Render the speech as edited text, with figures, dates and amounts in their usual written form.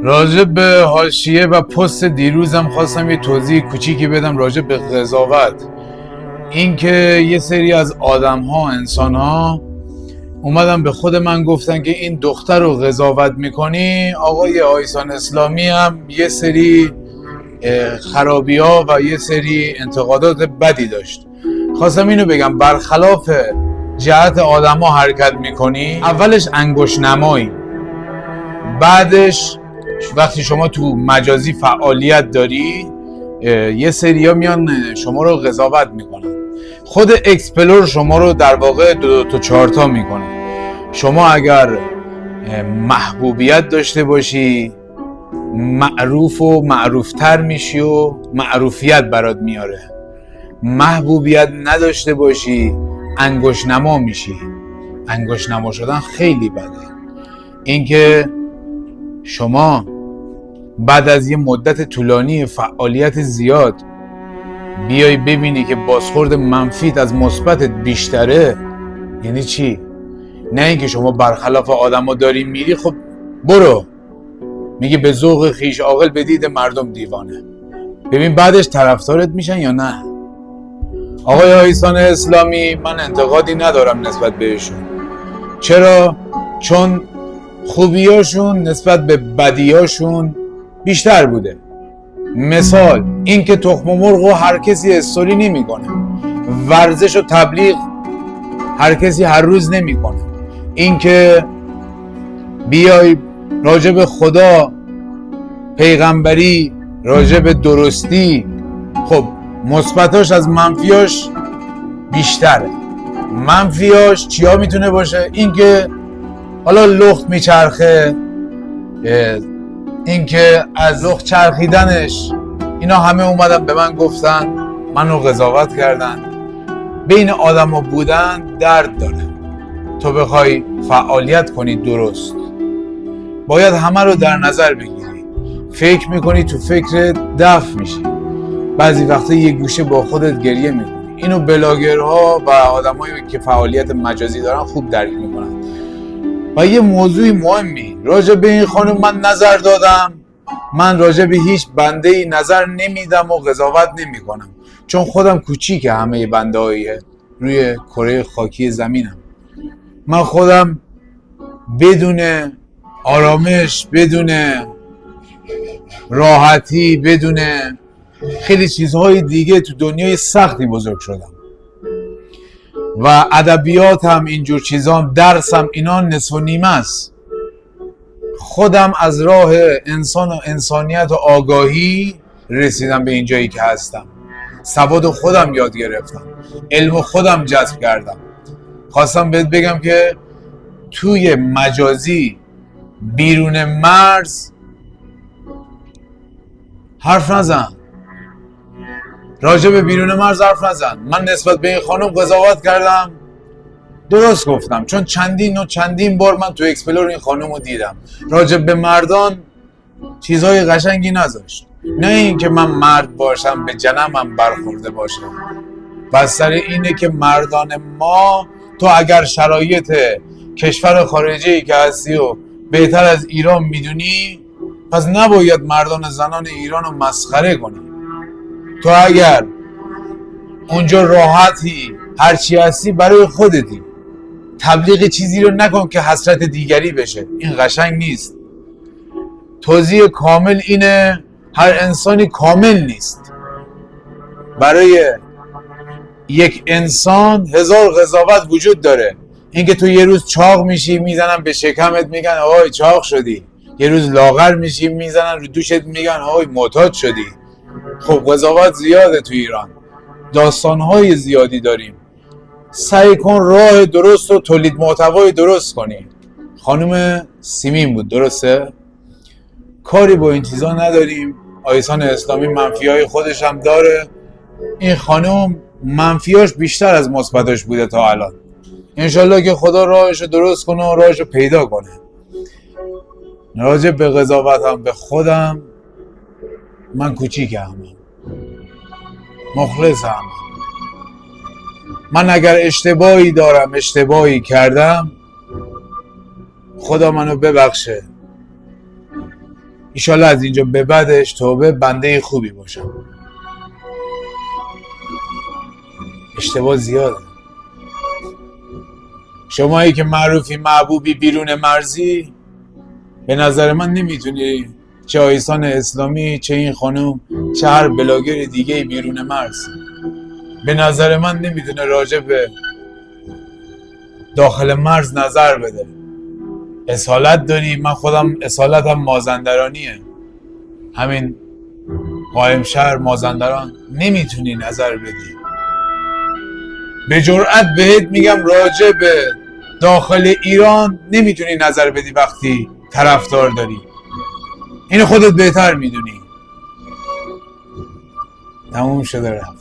راجع به حاشیه و پست دیروزم خواستم یه توضیح کوچیکی بدم راجع به قضاوت. اینکه یه سری از آدم‌ها، انسان‌ها اومدن به خود من گفتن که این دختر رو قضاوت میکنی. آقای آیسان اسلامی هم یه سری خرابی‌ها و یه سری انتقادات بدی داشت. خواستم اینو بگم، برخلاف جهت آدم‌ها حرکت میکنی. اولش انگشت نمایی، بعدش وقتی شما تو مجازی فعالیت داری یه سریا میان شما رو قضاوت میکنن. خود اکسپلور شما رو در واقع 2 تا 4 تا میکنه. شما اگر محبوبیت داشته باشی معروف و معروفتر میشی و معروفیت برات میاره. محبوبیت نداشته باشی انگشت نما میشی. انگشت نما شدن خیلی بده. اینکه شما بعد از یه مدت طولانی فعالیت زیاد بیای ببینی که بازخورد منفیت از مثبتت بیشتره، یعنی چی؟ نه اینکه شما برخلاف آدما داری میری، خب برو. میگه به ذوق خیش عاقل، به دید مردم دیوانه. ببین بعدش طرفدارت میشن یا نه. آقای آیسان اسلامی من انتقادی ندارم نسبت بهشون. چرا؟ چون خوبیاشون نسبت به بدیاشون بیشتر بوده. مثال این که تخم مرغ و هر کسی استوری نمیکنه، ورزش و تبلیغ هر کسی هر روز نمیکنه. این که بیای راجع به خدا، پیغمبری، راجع به درستی، خب مثبتاش از منفیاش بیشتره. منفیاش چیا میتونه باشه؟ این که حالا لخت میچرخه، این که از لخت چرخیدنش اینا همه اومدن به من گفتن، منو قضاوت کردن. بین آدم ها بودن درد داره. تو بخوای فعالیت کنی درست باید همه رو در نظر بگیری. فکر میکنی تو فکر دفع میشی، بعضی وقتا یه گوشه با خودت گریه میکنی. اینو بلاگرها و آدمایی که فعالیت مجازی دارن خوب درک میکنن. و یه موضوع مهمی راجع به این خانم من نظر دادم. من راجع به هیچ بنده ای نظر نمیدم و قضاوت نمی کنم، چون خودم کوچیکه همه بنده های روی کره خاکی زمینم. من خودم بدون آرامش، بدون راحتی، بدون خیلی چیزهای دیگه تو دنیای سختی بزرگ شدم و ادبیاتم اینجور چیزام، درسم اینا نصف و نیمه است. خودم از راه انسان و انسانیت و آگاهی رسیدم به اینجایی که هستم. سواد خودم یاد گرفتم، علم خودم جذب کردم. خواستم بهت بگم که توی مجازی بیرون مرز حرف نزن. راجع به بیرون مرز حرف نزن. من نسبت به این خانم قضاوت کردم، درست گفتم، چون چندین بار من تو اکسپلور این خانم رو دیدم. راجع به مردان چیزهای قشنگی نذاشت. نه این که من مرد باشم به جنمم برخورده باشم. بستر اینه که مردان ما، تو اگر شرایط کشور خارجی که هستی و بهتر از ایران میدونی، پس نباید مردان زنان ایران رو مسخره کنی. تو اگر اونجا راحتی هرچی هستی برای خودتی، تبلیغ چیزی رو نکن که حسرت دیگری بشه. این قشنگ نیست. توضیح کامل اینه هر انسانی کامل نیست. برای یک انسان 1000 قضاوت وجود داره. اینکه تو یه روز چاق میشی میزنن به شکمت میگن آی چاق شدی، یه روز لاغر میشی میزنن رو دوشت میگن آی معتاد شدی. خب قضاوت زیاده تو ایران، داستانهای زیادی داریم. سعی کن راه درست و تولید محتوای درست کنی. خانم سیمین بود، درسته؟ کاری با این چیزا نداریم. آیسان اسلامی منفیای خودش هم داره. این خانم منفیاش بیشتر از مثبتاش بوده تا الان. انشالله که خدا راهشو درست کنه و راهشو پیدا کنه. راجع به قضاوتم به خودم، من کوچیکم، مخلصم. من اگر اشتباهی دارم، اشتباهی کردم، خدا منو ببخشه. ایشالله از اینجا به بعدش توبه بنده خوبی باشم. اشتباه زیاده. شمایی که معروفی محبوبی بیرون مرزی، به نظر من نمیتونی چه آیسان اسلامی، چه این خانوم، چه هر بلاگر دیگه بیرون مرز، به نظر من نمیتونه راجع به داخل مرز نظر بده. اصالت داری، من خودم اصالتم مازندرانیه، همین قائم شهر مازندران، نمیتونی نظر بدی. به جرئت بهت میگم راجع به داخل ایران نمیتونی نظر بدی وقتی طرفدار داری. اینو خودت بهتر میدونی. تموم شده رفت.